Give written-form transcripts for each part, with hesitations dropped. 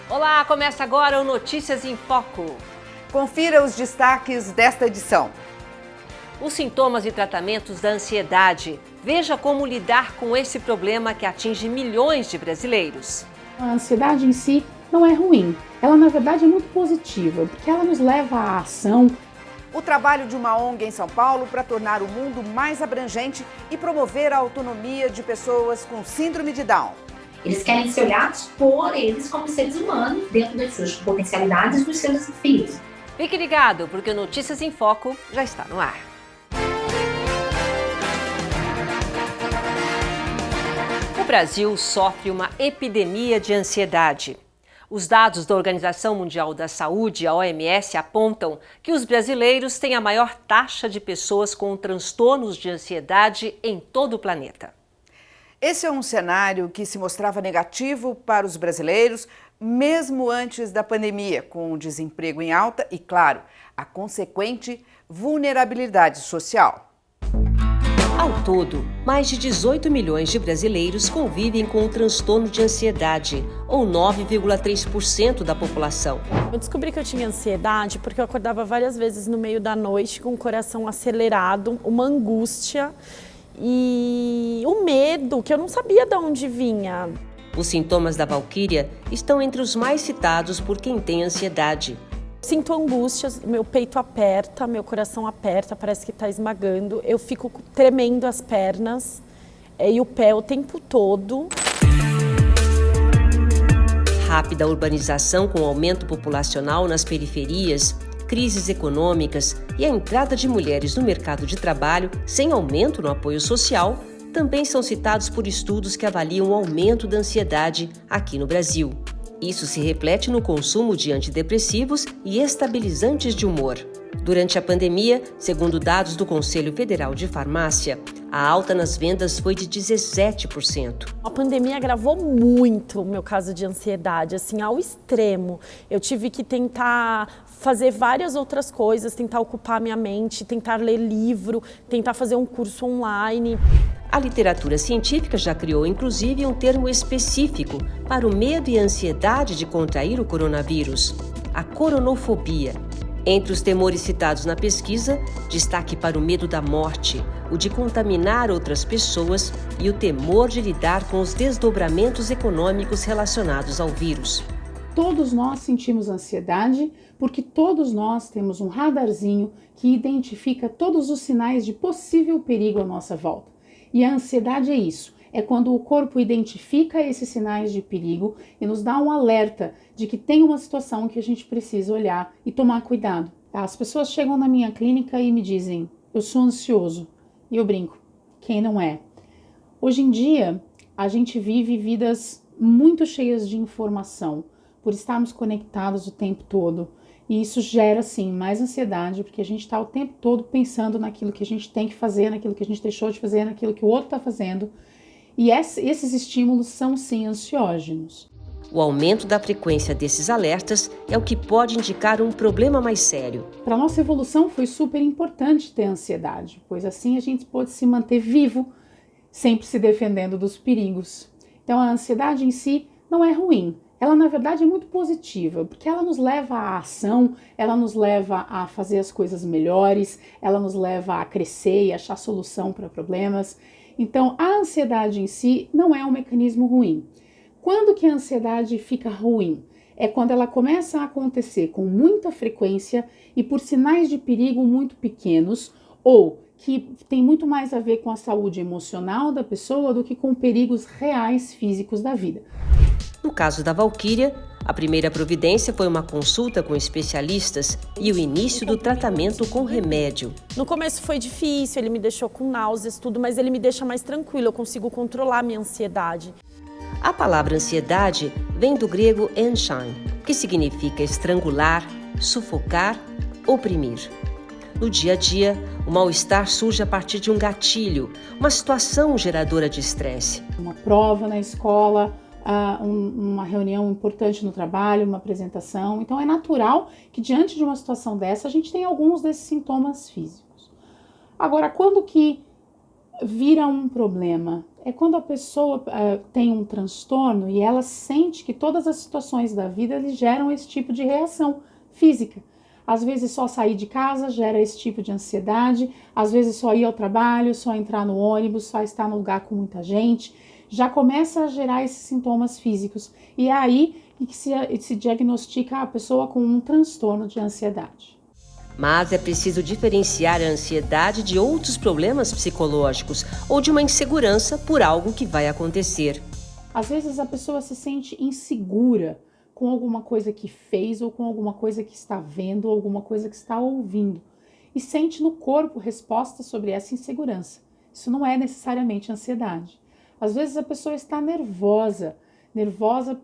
Olá, começa agora o Notícias em Foco. Confira os destaques desta edição. Os sintomas e tratamentos da ansiedade. Veja como lidar com esse problema que atinge milhões de brasileiros. A ansiedade em si não é ruim. Ela, na verdade, é muito positiva, porque ela nos leva à ação. O trabalho de uma ONG em São Paulo para tornar o mundo mais abrangente e promover a autonomia de pessoas com síndrome de Down. Eles querem ser olhados por eles como seres humanos dentro das suas potencialidades e dos seus desafios. Fique ligado, porque o Notícias em Foco já está no ar. O Brasil sofre uma epidemia de ansiedade. Os dados da Organização Mundial da Saúde, a OMS, apontam que os brasileiros têm a maior taxa de pessoas com transtornos de ansiedade em todo o planeta. Esse é um cenário que se mostrava negativo para os brasileiros, mesmo antes da pandemia, com o desemprego em alta e, claro, a consequente vulnerabilidade social. Ao todo, mais de 18 milhões de brasileiros convivem com o transtorno de ansiedade, ou 9,3% da população. Eu descobri que eu tinha ansiedade porque eu acordava várias vezes no meio da noite com o coração acelerado, uma angústia e um medo que eu não sabia de onde vinha. Os sintomas da Valquíria estão entre os mais citados por quem tem ansiedade. Sinto angústias, meu peito aperta, meu coração aperta, parece que está esmagando. Eu fico tremendo as pernas e o pé o tempo todo. Rápida urbanização com aumento populacional nas periferias, crises econômicas e a entrada de mulheres no mercado de trabalho sem aumento no apoio social também são citados por estudos que avaliam o aumento da ansiedade aqui no Brasil. Isso se reflete no consumo de antidepressivos e estabilizantes de humor. Durante a pandemia, segundo dados do Conselho Federal de Farmácia, a alta nas vendas foi de 17%. A pandemia agravou muito o meu caso de ansiedade, assim, ao extremo. Eu tive que tentar fazer várias outras coisas, tentar ocupar minha mente, tentar ler livro, tentar fazer um curso online. A literatura científica já criou, inclusive, um termo específico para o medo e a ansiedade de contrair o coronavírus, a coronofobia. Entre os temores citados na pesquisa, destaque para o medo da morte, o de contaminar outras pessoas e o temor de lidar com os desdobramentos econômicos relacionados ao vírus. Todos nós sentimos ansiedade porque todos nós temos um radarzinho que identifica todos os sinais de possível perigo à nossa volta. E a ansiedade é isso, é quando o corpo identifica esses sinais de perigo e nos dá um alerta de que tem uma situação que a gente precisa olhar e tomar cuidado. As pessoas chegam na minha clínica e me dizem, eu sou ansioso. E eu brinco, quem não é? Hoje em dia, a gente vive vidas muito cheias de informação, por estarmos conectados o tempo todo. E isso gera, sim, mais ansiedade, porque a gente está o tempo todo pensando naquilo que a gente tem que fazer, naquilo que a gente deixou de fazer, naquilo que o outro está fazendo. E esses estímulos são, sim, ansiógenos. O aumento da frequência desses alertas é o que pode indicar um problema mais sério. Para a nossa evolução foi super importante ter ansiedade, pois assim a gente pôde se manter vivo, sempre se defendendo dos perigos. Então a ansiedade em si não é ruim. Ela, na verdade, é muito positiva, porque ela nos leva à ação, ela nos leva a fazer as coisas melhores, ela nos leva a crescer e achar solução para problemas. Então, a ansiedade em si não é um mecanismo ruim. Quando que a ansiedade fica ruim? É quando ela começa a acontecer com muita frequência e por sinais de perigo muito pequenos, ou que tem muito mais a ver com a saúde emocional da pessoa do que com perigos reais físicos da vida. No caso da Valquíria, a primeira providência foi uma consulta com especialistas e o início do tratamento com remédio. No começo foi difícil, ele me deixou com náuseas, tudo, mas ele me deixa mais tranquilo, eu consigo controlar a minha ansiedade. A palavra ansiedade vem do grego enshein, que significa estrangular, sufocar, oprimir. No dia a dia, o mal-estar surge a partir de um gatilho, uma situação geradora de estresse. Uma prova na escola, uma reunião importante no trabalho, uma apresentação. Então é natural que diante de uma situação dessa a gente tenha alguns desses sintomas físicos. Agora, quando que vira um problema? É quando a pessoa tem um transtorno e ela sente que todas as situações da vida lhe geram esse tipo de reação física. Às vezes só sair de casa gera esse tipo de ansiedade, às vezes só ir ao trabalho, só entrar no ônibus, só estar num lugar com muita gente, já começa a gerar esses sintomas físicos. E é aí que se diagnostica a pessoa com um transtorno de ansiedade. Mas é preciso diferenciar a ansiedade de outros problemas psicológicos ou de uma insegurança por algo que vai acontecer. Às vezes a pessoa se sente insegura com alguma coisa que fez ou com alguma coisa que está vendo ou alguma coisa que está ouvindo e sente no corpo respostas sobre essa insegurança. Isso não é necessariamente ansiedade. Às vezes a pessoa está nervosa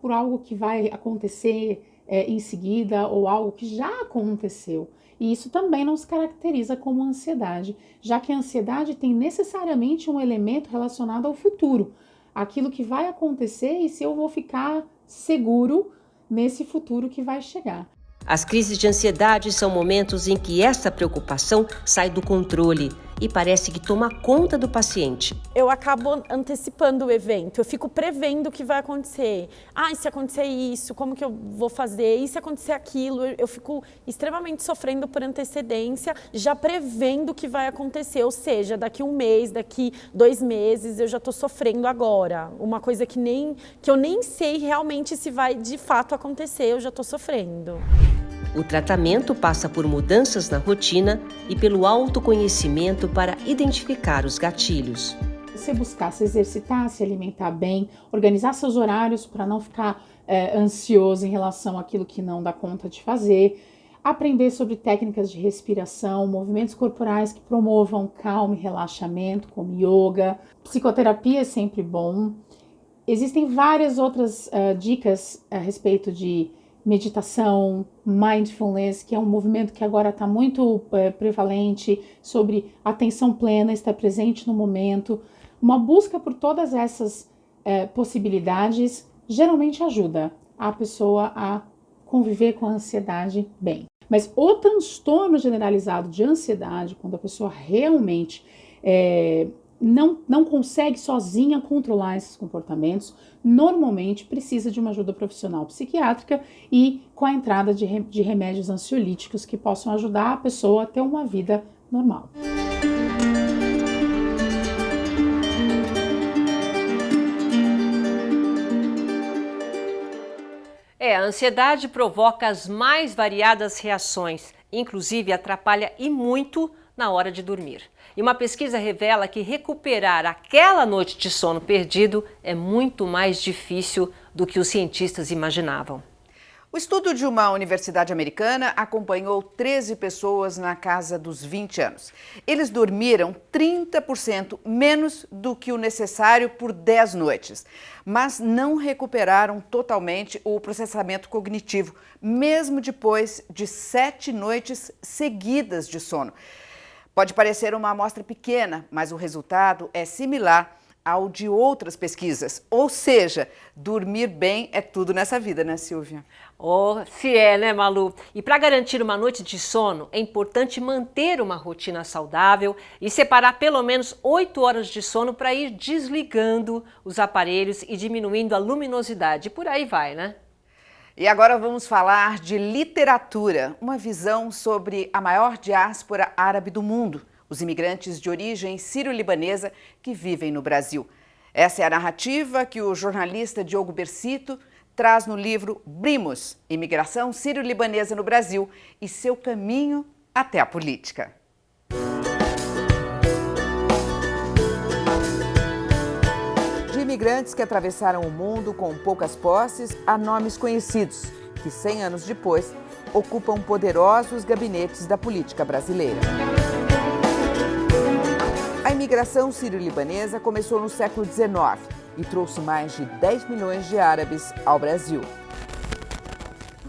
por algo que vai acontecer em seguida ou algo que já aconteceu. E isso também não se caracteriza como ansiedade, já que a ansiedade tem necessariamente um elemento relacionado ao futuro, aquilo que vai acontecer e se eu vou ficar seguro nesse futuro que vai chegar. As crises de ansiedade são momentos em que essa preocupação sai do controle e parece que toma conta do paciente. Eu acabo antecipando o evento, eu fico prevendo o que vai acontecer. E se acontecer isso, como que eu vou fazer? E se acontecer aquilo? Eu fico extremamente sofrendo por antecedência, já prevendo o que vai acontecer. Ou seja, daqui 1 mês, daqui 2 meses, eu já estou sofrendo agora. Uma coisa que eu nem sei realmente se vai de fato acontecer, eu já estou sofrendo. O tratamento passa por mudanças na rotina e pelo autoconhecimento para identificar os gatilhos. Você buscar se exercitar, se alimentar bem, organizar seus horários para não ficar ansioso em relação àquilo que não dá conta de fazer, aprender sobre técnicas de respiração, movimentos corporais que promovam calma e relaxamento, como yoga. Psicoterapia é sempre bom. Existem várias outras dicas a respeito de meditação, mindfulness, que é um movimento que agora está muito prevalente, sobre atenção plena, estar presente no momento. Uma busca por todas essas possibilidades geralmente ajuda a pessoa a conviver com a ansiedade bem. Mas o transtorno generalizado de ansiedade, quando a pessoa realmente não consegue sozinha controlar esses comportamentos, normalmente precisa de uma ajuda profissional psiquiátrica e com a entrada de remédios ansiolíticos que possam ajudar a pessoa a ter uma vida normal. A ansiedade provoca as mais variadas reações, inclusive atrapalha e muito na hora de dormir. E uma pesquisa revela que recuperar aquela noite de sono perdido é muito mais difícil do que os cientistas imaginavam. O estudo de uma universidade americana acompanhou 13 pessoas na casa dos 20 anos. Eles dormiram 30% menos do que o necessário por 10 noites, mas não recuperaram totalmente o processamento cognitivo, mesmo depois de 7 noites seguidas de sono. Pode parecer uma amostra pequena, mas o resultado é similar ao de outras pesquisas. Ou seja, dormir bem é tudo nessa vida, né, Silvia? Se é, né, Malu? E para garantir uma noite de sono, é importante manter uma rotina saudável e separar pelo menos 8 horas de sono para ir desligando os aparelhos e diminuindo a luminosidade. Por aí vai, né? E agora vamos falar de literatura, uma visão sobre a maior diáspora árabe do mundo, os imigrantes de origem sírio-libanesa que vivem no Brasil. Essa é a narrativa que o jornalista Diogo Bersito traz no livro Brimos, Imigração Sírio-Libanesa no Brasil e seu caminho até a política. De imigrantes que atravessaram o mundo com poucas posses a nomes conhecidos, que 100 anos depois ocupam poderosos gabinetes da política brasileira. A imigração sírio-libanesa começou no século XIX e trouxe mais de 10 milhões de árabes ao Brasil.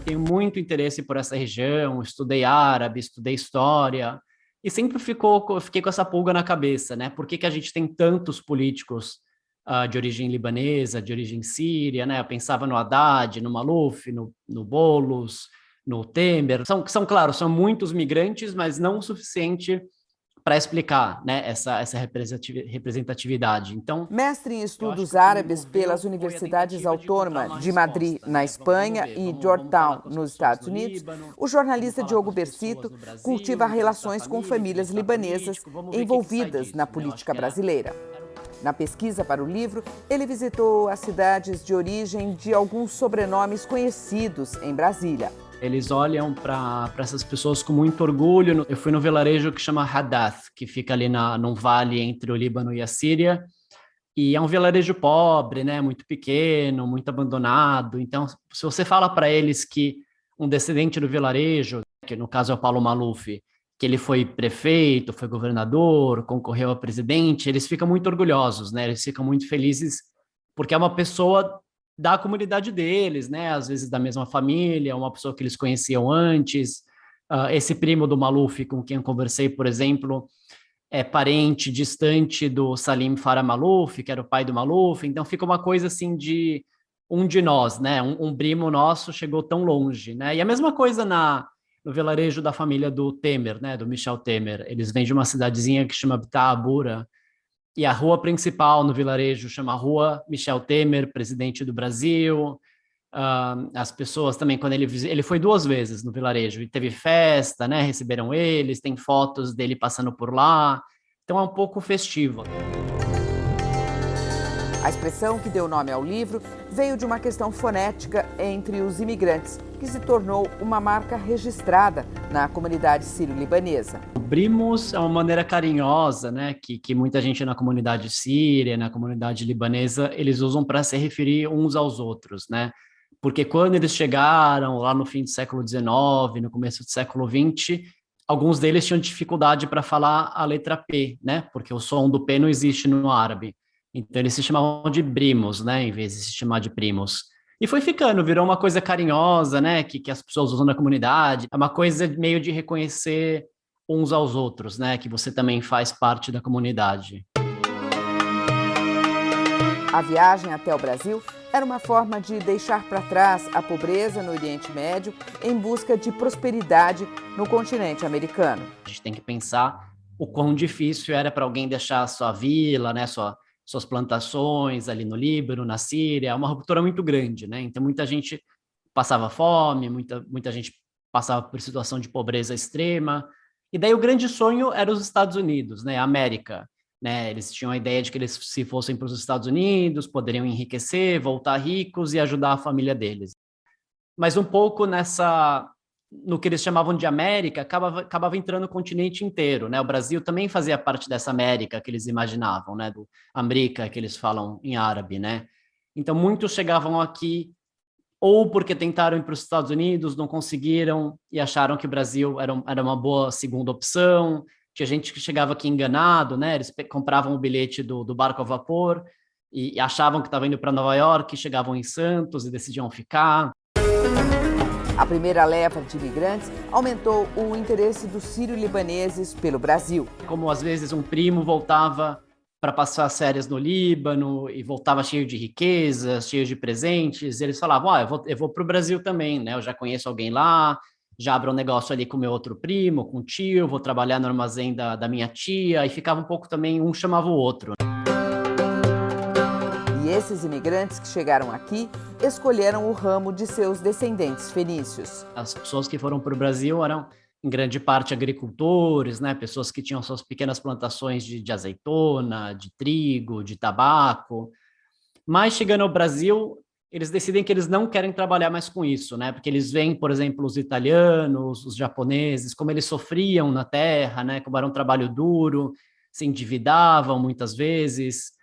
Tenho muito interesse por essa região, estudei árabe, estudei história e sempre fiquei com essa pulga na cabeça, né? Por que a gente tem tantos políticos de origem libanesa, de origem síria, né? Eu pensava no Haddad, no Maluf, no Boulos, no Temer. Claro, são muitos migrantes, mas não o suficiente para explicar, né, essa representatividade. Então, mestre em estudos árabes pelas universidades autônomas de Madrid, na Espanha, e Georgetown, nos Estados Unidos, o jornalista Diogo Bercito cultiva relações com famílias libanesas envolvidas na política brasileira. Na pesquisa para o livro, ele visitou as cidades de origem de alguns sobrenomes conhecidos em Brasília. Eles olham para essas pessoas com muito orgulho. Eu fui no vilarejo que chama Hadath, que fica ali num vale entre o Líbano e a Síria. E é um vilarejo pobre, né? Muito pequeno, muito abandonado. Então, se você fala para eles que um descendente do vilarejo, que no caso é o Paulo Maluf, que ele foi prefeito, foi governador, concorreu a presidente, eles ficam muito orgulhosos, né? Eles ficam muito felizes porque é uma pessoa da comunidade deles, né? Às vezes da mesma família, uma pessoa que eles conheciam antes. Esse primo do Maluf, com quem eu conversei, por exemplo, é parente distante do Salim Farah Maluf, que era o pai do Maluf. Então fica uma coisa assim de um de nós, né? Um primo nosso chegou tão longe, né? E a mesma coisa no vilarejo da família do Temer, né? Do Michel Temer. Eles vêm de uma cidadezinha que chama Bitaabura, e a rua principal no vilarejo chama Rua Michel Temer, presidente do Brasil. As pessoas também, quando ele foi 2 vezes no vilarejo, e teve festa, né? Receberam eles, tem fotos dele passando por lá. Então é um pouco festivo. A expressão que deu nome ao livro veio de uma questão fonética entre os imigrantes, que se tornou uma marca registrada na comunidade sírio-libanesa. Brimos é uma maneira carinhosa, né, que muita gente na comunidade síria, na comunidade libanesa, eles usam para se referir uns aos outros, né? Porque quando eles chegaram lá no fim do século XIX, no começo do século XX, alguns deles tinham dificuldade para falar a letra P, né? Porque o som do P não existe no árabe. Então eles se chamavam de brimos, né, em vez de se chamar de primos. E foi ficando, virou uma coisa carinhosa, né, que as pessoas usam na comunidade. É uma coisa meio de reconhecer uns aos outros, né, que você também faz parte da comunidade. A viagem até o Brasil era uma forma de deixar para trás a pobreza no Oriente Médio em busca de prosperidade no continente americano. A gente tem que pensar o quão difícil era para alguém deixar a sua vila, né, suas plantações ali no Líbano, na Síria. É uma ruptura muito grande, né? Então muita gente passava fome, muita gente passava por situação de pobreza extrema. E daí o grande sonho era os Estados Unidos, né? A América, né? Eles tinham a ideia de que eles, se fossem para os Estados Unidos, poderiam enriquecer, voltar ricos e ajudar a família deles. Mas um pouco no que eles chamavam de América, acabava entrando o continente inteiro, né? O Brasil também fazia parte dessa América que eles imaginavam, né? Do América, que eles falam em árabe, né? Então, muitos chegavam aqui ou porque tentaram ir para os Estados Unidos, não conseguiram e acharam que o Brasil era uma boa segunda opção. Tinha gente que chegava aqui enganado, né? Eles compravam o bilhete do barco a vapor e achavam que estava indo para Nova York, chegavam em Santos e decidiam ficar. A primeira leva de imigrantes aumentou o interesse dos sírio-libaneses pelo Brasil. Como às vezes um primo voltava para passar as férias no Líbano e voltava cheio de riquezas, cheio de presentes, eles falavam, eu vou para o Brasil também, né? Eu já conheço alguém lá, já abro um negócio ali com meu outro primo, com o tio, vou trabalhar no armazém da minha tia, e ficava um pouco também, um chamava o outro. E esses imigrantes que chegaram aqui escolheram o ramo de seus descendentes fenícios. As pessoas que foram para o Brasil eram, em grande parte, agricultores, né? Pessoas que tinham suas pequenas plantações de azeitona, de trigo, de tabaco. Mas, chegando ao Brasil, eles decidem que eles não querem trabalhar mais com isso, né? Porque eles veem, por exemplo, os italianos, os japoneses, como eles sofriam na terra, né? Como era um trabalho duro, se endividavam muitas vezes.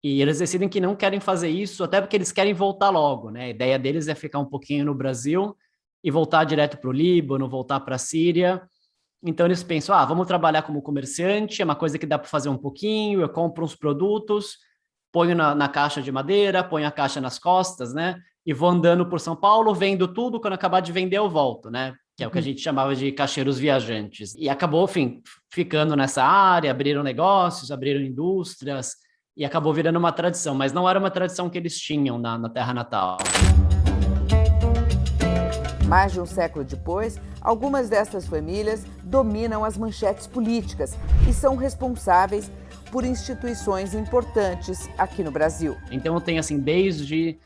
E eles decidem que não querem fazer isso, até porque eles querem voltar logo, né? A ideia deles é ficar um pouquinho no Brasil e voltar direto para o Líbano, voltar para a Síria. Então eles pensam, vamos trabalhar como comerciante, é uma coisa que dá para fazer um pouquinho, eu compro uns produtos, ponho na caixa de madeira, ponho a caixa nas costas, né? E vou andando por São Paulo, vendo tudo, quando acabar de vender eu volto, né? Que é o que a gente chamava de caixeiros viajantes. E acabou, enfim, ficando nessa área, abriram negócios, abriram indústrias, e acabou virando uma tradição, mas não era uma tradição que eles tinham na terra natal. Mais de um século depois, algumas dessas famílias dominam as manchetes políticas e são responsáveis por instituições importantes aqui no Brasil. Então tem assim, desde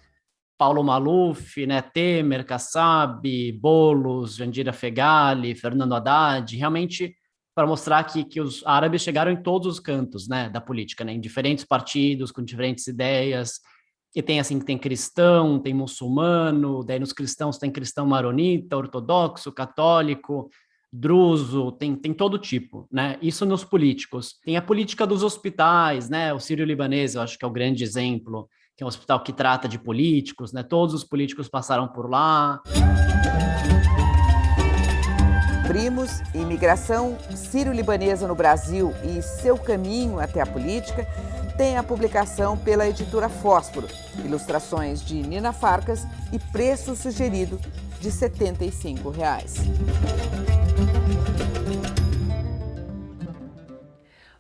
Paulo Maluf, né, Temer, Kassab, Boulos, Jandira Fegali, Fernando Haddad, realmente para mostrar que os árabes chegaram em todos os cantos, né, da política, né, em diferentes partidos, com diferentes ideias. E tem assim, tem cristão, tem muçulmano, daí nos cristãos tem cristão maronita, ortodoxo, católico, druso, tem todo tipo, né? Isso nos políticos. Tem a política dos hospitais, né? O Sírio-Libanês, eu acho que é o grande exemplo, que é um hospital que trata de políticos, né? Todos os políticos passaram por lá. Primos, imigração sírio-libanesa no Brasil e seu caminho até a política, tem a publicação pela editora Fósforo, ilustrações de Nina Farcas e preço sugerido de R$ 75.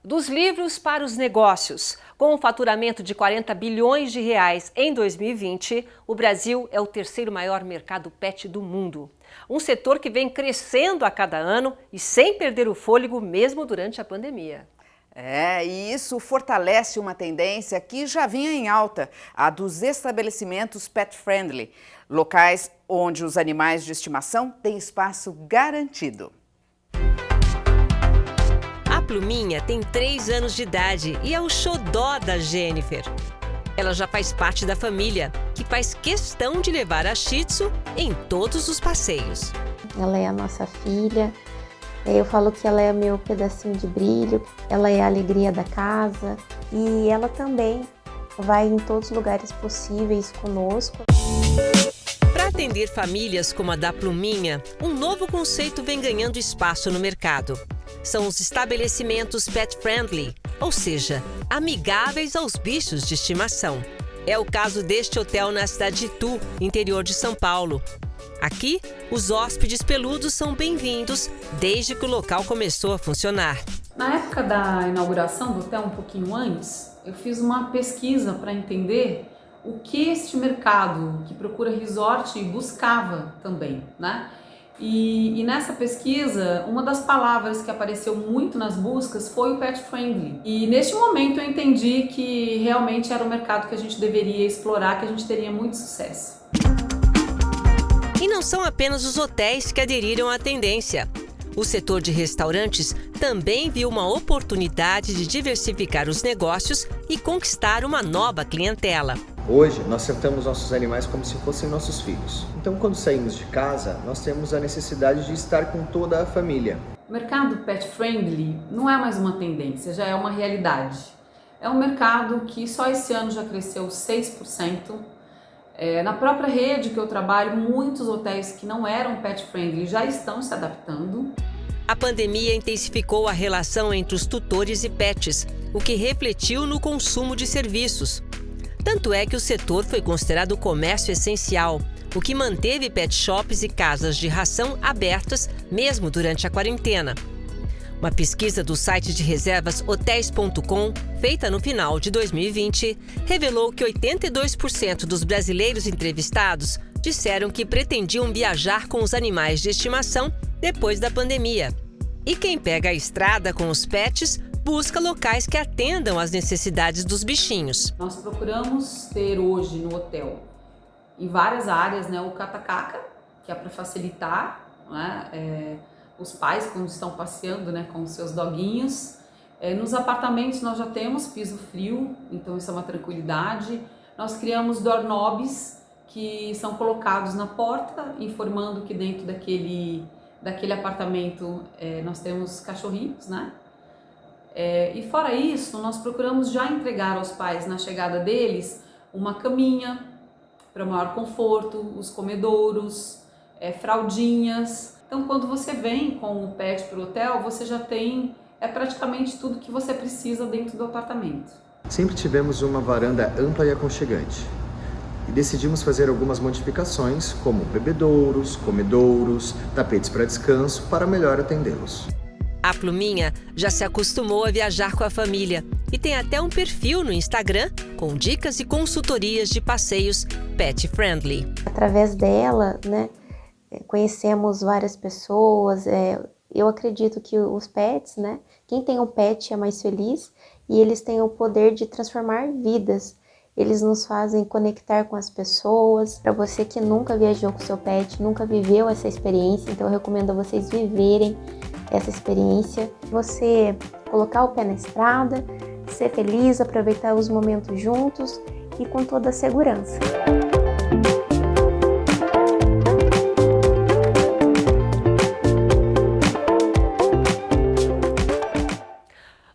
Dos livros para os negócios. Com um faturamento de 40 bilhões de reais em 2020, o Brasil é o terceiro maior mercado pet do mundo. Um setor que vem crescendo a cada ano e sem perder o fôlego mesmo durante a pandemia. E isso fortalece uma tendência que já vinha em alta, a dos estabelecimentos pet-friendly, locais onde os animais de estimação têm espaço garantido. A Pluminha tem 3 anos de idade e é o xodó da Jennifer. Ela já faz parte da família, que faz questão de levar a Shih Tzu em todos os passeios. Ela é a nossa filha. Eu falo que ela é meu pedacinho de brilho, ela é a alegria da casa e ela também vai em todos os lugares possíveis conosco. Para atender famílias como a da Pluminha, um novo conceito vem ganhando espaço no mercado. São os estabelecimentos pet-friendly, ou seja, amigáveis aos bichos de estimação. É o caso deste hotel na cidade de Itu, interior de São Paulo. Aqui, os hóspedes peludos são bem-vindos desde que o local começou a funcionar. Na época da inauguração do hotel, um pouquinho antes, eu fiz uma pesquisa para entender o que este mercado que procura resort buscava também, né? E nessa pesquisa, uma das palavras que apareceu muito nas buscas foi o pet friendly. E neste momento eu entendi que realmente era um mercado que a gente deveria explorar, que a gente teria muito sucesso. E não são apenas os hotéis que aderiram à tendência. O setor de restaurantes também viu uma oportunidade de diversificar os negócios e conquistar uma nova clientela. Hoje, nós tratamos nossos animais como se fossem nossos filhos. Então, quando saímos de casa, nós temos a necessidade de estar com toda a família. O mercado pet friendly não é mais uma tendência, já é uma realidade. É um mercado que só esse ano já cresceu 6%. Na própria rede que eu trabalho, muitos hotéis que não eram pet friendly já estão se adaptando. A pandemia intensificou a relação entre os tutores e pets, o que refletiu no consumo de serviços. Tanto é que o setor foi considerado comércio essencial, o que manteve pet shops e casas de ração abertas mesmo durante a quarentena. Uma pesquisa do site de reservas Hotels.com, feita no final de 2020, revelou que 82% dos brasileiros entrevistados disseram que pretendiam viajar com os animais de estimação depois da pandemia. E quem pega a estrada com os pets busca locais que atendam às necessidades dos bichinhos. Nós procuramos ter hoje no hotel, em várias áreas, o cata-caca, que é para facilitar, os pais quando estão passeando, com os seus doguinhos. Nos apartamentos nós já temos piso frio, então isso é uma tranquilidade. Nós criamos doorknobs que são colocados na porta, informando que dentro daquele apartamento nós temos cachorrinhos, e fora isso, nós procuramos já entregar aos pais, na chegada deles, uma caminha para maior conforto, os comedouros, fraldinhas. Então, quando você vem com o pet para o hotel, você já tem praticamente tudo que você precisa dentro do apartamento. Sempre tivemos uma varanda ampla e aconchegante. E decidimos fazer algumas modificações, como bebedouros, comedouros, tapetes para descanso, para melhor atendê-los. A Pluminha já se acostumou a viajar com a família e tem até um perfil no Instagram com dicas e consultorias de passeios pet friendly. Através dela, conhecemos várias pessoas. Eu acredito que os pets, né? Quem tem um pet é mais feliz e eles têm o poder de transformar vidas. Eles nos fazem conectar com as pessoas. Para você que nunca viajou com seu pet, nunca viveu essa experiência, então eu recomendo a vocês viverem essa experiência. Você colocar o pé na estrada, ser feliz, aproveitar os momentos juntos e com toda a segurança.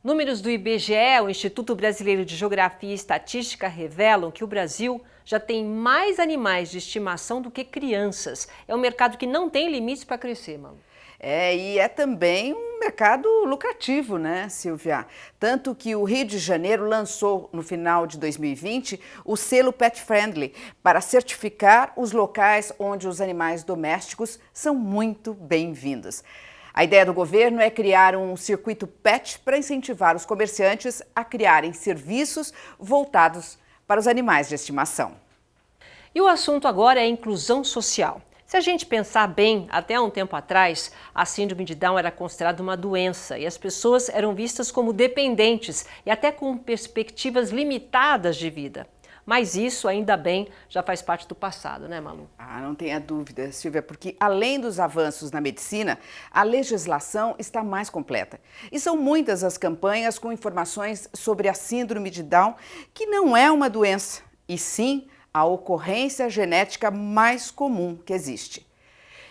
Números do IBGE, o Instituto Brasileiro de Geografia e Estatística, revelam que o Brasil já tem mais animais de estimação do que crianças. É um mercado que não tem limites para crescer, Malu. E é também um mercado lucrativo, né, Silvia? Tanto que o Rio de Janeiro lançou, no final de 2020, o selo Pet Friendly para certificar os locais onde os animais domésticos são muito bem-vindos. A ideia do governo é criar um circuito pet para incentivar os comerciantes a criarem serviços voltados para os animais de estimação. E o assunto agora é a inclusão social. Se a gente pensar bem, até há um tempo atrás, a síndrome de Down era considerada uma doença e as pessoas eram vistas como dependentes e até com perspectivas limitadas de vida. Mas isso, ainda bem, já faz parte do passado, né, Malu? Não tenha dúvida, Silvia, porque além dos avanços na medicina, a legislação está mais completa. E são muitas as campanhas com informações sobre a síndrome de Down, que não é uma doença, e sim a ocorrência genética mais comum que existe.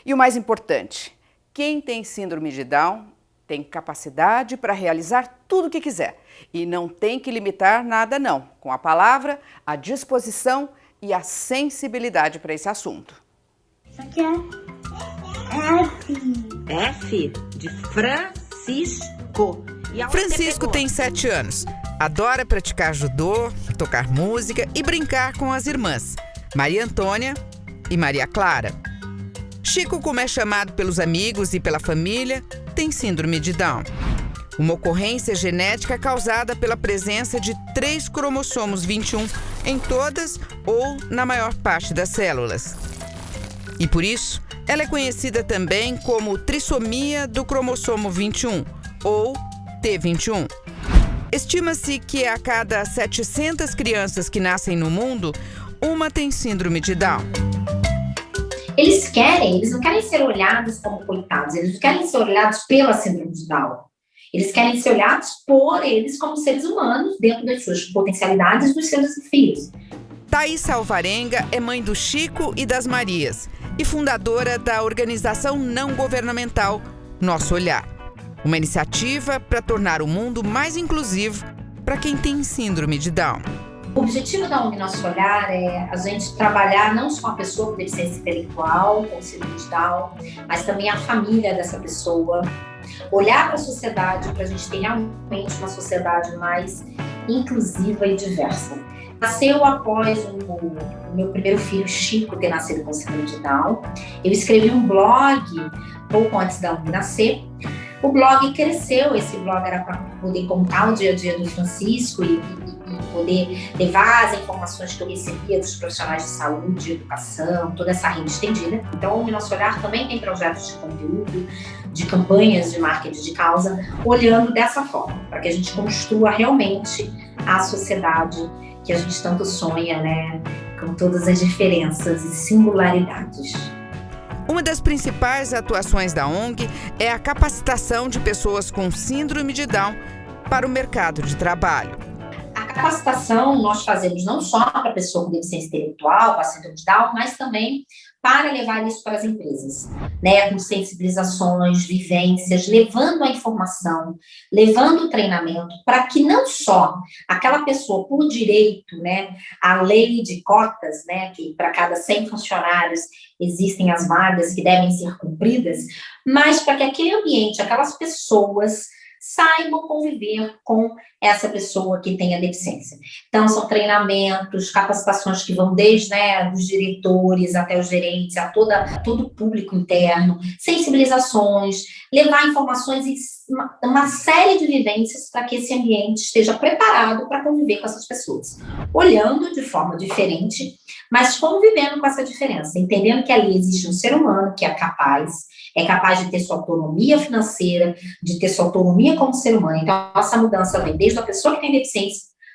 E o mais importante, quem tem síndrome de Down tem capacidade para realizar tudo o que quiser e não tem que limitar nada não, com a palavra, a disposição e a sensibilidade para esse assunto. Isso aqui é F de Francisco. Francisco tem 7 anos, adora praticar judô, tocar música e brincar com as irmãs, Maria Antônia e Maria Clara. Chico, como é chamado pelos amigos e pela família, tem síndrome de Down. Uma ocorrência genética causada pela presença de 3 cromossomos 21 em todas ou na maior parte das células. E por isso, ela é conhecida também como trissomia do cromossomo 21, ou T21. Estima-se que a cada 700 crianças que nascem no mundo, uma tem síndrome de Down. Eles não querem ser olhados como coitados, eles não querem ser olhados pela síndrome de Down. Eles querem ser olhados por eles como seres humanos, dentro das suas potencialidades e dos seus desafios. Thaís Alvarenga é mãe do Chico e das Marias e fundadora da organização não governamental Nosso Olhar, uma iniciativa para tornar o mundo mais inclusivo para quem tem síndrome de Down. O objetivo da ONG Nosso Olhar é a gente trabalhar não só a pessoa com deficiência intelectual, com síndrome de Down, mas também a família dessa pessoa. Olhar para a sociedade para a gente ter realmente uma sociedade mais inclusiva e diversa. Nasceu após o meu primeiro filho, Chico, ter nascido com síndrome de Down. Eu escrevi um blog pouco antes da ONG nascer. O blog cresceu, esse blog era para poder contar o dia a dia do Francisco e poder levar as informações que eu recebia dos profissionais de saúde, educação, toda essa rede estendida. Então, o Nosso Olhar também tem projetos de conteúdo, de campanhas de marketing de causa, olhando dessa forma, para que a gente construa realmente a sociedade que a gente tanto sonha, né, com todas as diferenças e singularidades. Uma das principais atuações da ONG é a capacitação de pessoas com síndrome de Down para o mercado de trabalho. A capacitação nós fazemos não só para a pessoa com deficiência intelectual, com a síndrome de Down, mas também para levar isso para as empresas, né, com sensibilizações, vivências, levando a informação, levando o treinamento, para que não só aquela pessoa, por direito, né, a lei de cotas, né, que para cada 100 funcionários existem as vagas que devem ser cumpridas, mas para que aquele ambiente, aquelas pessoas saibam conviver com essa pessoa que tem a deficiência. Então, são treinamentos, capacitações que vão desde, dos diretores até os gerentes, a todo o público interno, sensibilizações, levar informações e uma série de vivências para que esse ambiente esteja preparado para conviver com essas pessoas. Olhando de forma diferente, mas convivendo com essa diferença, entendendo que ali existe um ser humano que é capaz de ter sua autonomia financeira, de ter sua autonomia como ser humano. Então, essa mudança vem desde a pessoa que tem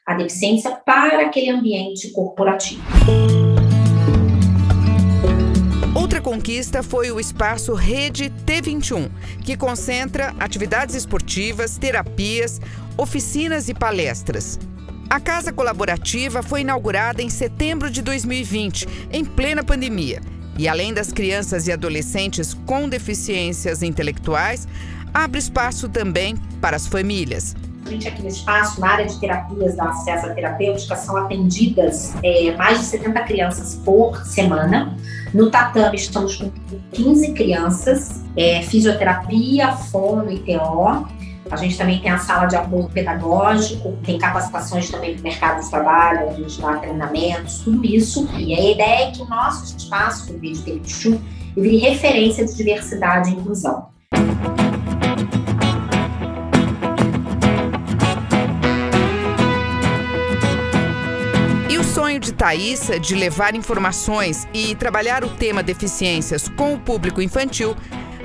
a deficiência para aquele ambiente corporativo. Outra conquista foi o espaço Rede T21, que concentra atividades esportivas, terapias, oficinas e palestras. A Casa Colaborativa foi inaugurada em setembro de 2020, em plena pandemia. E além das crianças e adolescentes com deficiências intelectuais, abre espaço também para as famílias. A gente aqui no espaço, na área de terapias, da assistência terapêutica, são atendidas mais de 70 crianças por semana. No tatame estamos com 15 crianças, fisioterapia, fono e TO. A gente também tem a sala de apoio pedagógico, tem capacitações também para o mercado de trabalho, a gente dá treinamentos, tudo isso. E a ideia é que o nosso espaço, o Rede T21, vire referência de diversidade e inclusão. E o sonho de Thaísa de levar informações e trabalhar o tema deficiências com o público infantil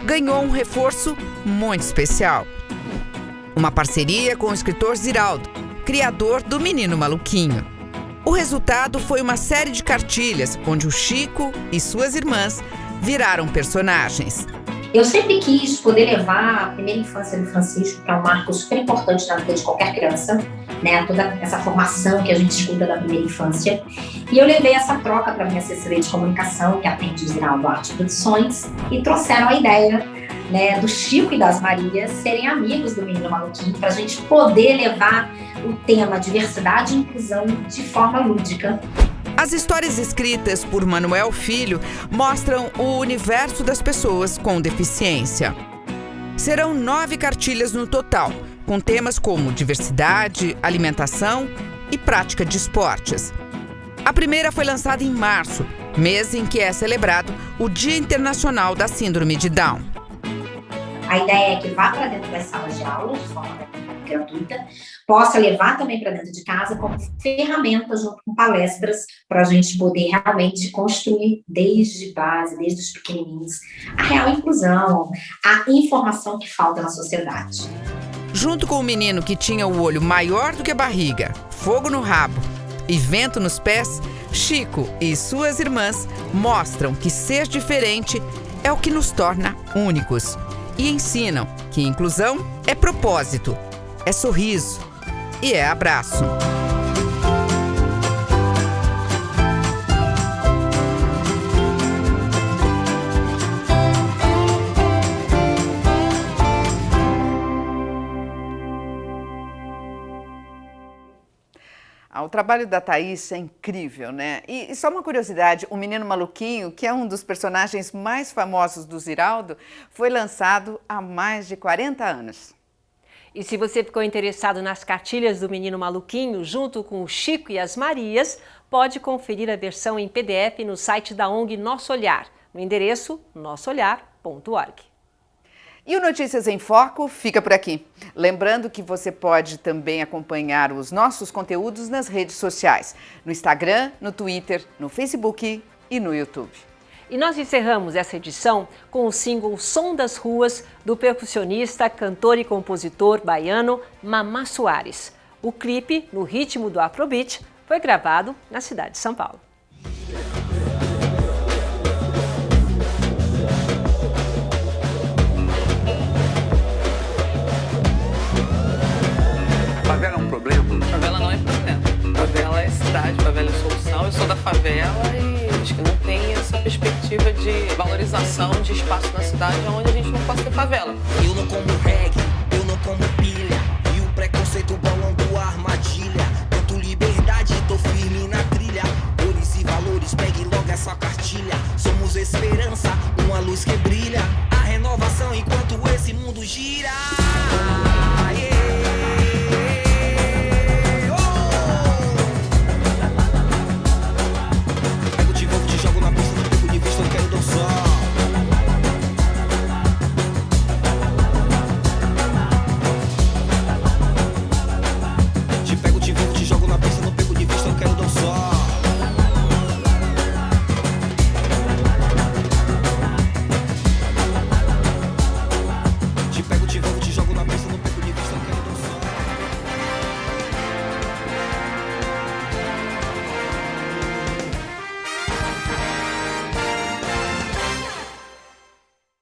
ganhou um reforço muito especial. Uma parceria com o escritor Ziraldo, criador do Menino Maluquinho. O resultado foi uma série de cartilhas, onde o Chico e suas irmãs viraram personagens. Eu sempre quis poder levar a primeira infância do Francisco, que é um marco super importante na vida de qualquer criança, toda essa formação que a gente escuta da primeira infância. E eu levei essa troca para a minha assessoria de comunicação, que atende o Ziraldo Arte Produções, e trouxeram a ideia do Chico e das Marias serem amigos do Menino Maluquinho, para a gente poder levar o tema diversidade e inclusão de forma lúdica. As histórias escritas por Manuel Filho mostram o universo das pessoas com deficiência. Serão 9 cartilhas no total, com temas como diversidade, alimentação e prática de esportes. A primeira foi lançada em março, mês em que é celebrado o Dia Internacional da Síndrome de Down. A ideia é que vá para dentro das salas de aula, de forma gratuita, possa levar também para dentro de casa como ferramenta junto com palestras para a gente poder realmente construir desde base, desde os pequenininhos, a real inclusão, a informação que falta na sociedade. Junto com o menino que tinha o olho maior do que a barriga, fogo no rabo e vento nos pés, Chico e suas irmãs mostram que ser diferente é o que nos torna únicos. E ensinam que inclusão é propósito, é sorriso e é abraço. O trabalho da Thaís é incrível, né? E só uma curiosidade, o Menino Maluquinho, que é um dos personagens mais famosos do Ziraldo, foi lançado há mais de 40 anos. E se você ficou interessado nas cartilhas do Menino Maluquinho, junto com o Chico e as Marias, pode conferir a versão em PDF no site da ONG Nosso Olhar, no endereço nossoolhar.org. E o Notícias em Foco fica por aqui. Lembrando que você pode também acompanhar os nossos conteúdos nas redes sociais, no Instagram, no Twitter, no Facebook e no YouTube. E nós encerramos essa edição com o single Som das Ruas, do percussionista, cantor e compositor baiano Mamá Soares. O clipe, no ritmo do Afrobeat, foi gravado na cidade de São Paulo. Favela é um problema? Favela não é problema. Favela é cidade, favela é solução. Eu sou da favela e acho que não tem essa perspectiva de valorização de espaço na cidade onde a gente não pode ter favela. Eu não como reggae, eu não como pilha. E o preconceito bolando a armadilha. Tanto liberdade, tô firme na trilha. Cores e valores, pegue logo essa cartilha. Somos esperança, uma luz que brilha. A renovação enquanto esse mundo gira.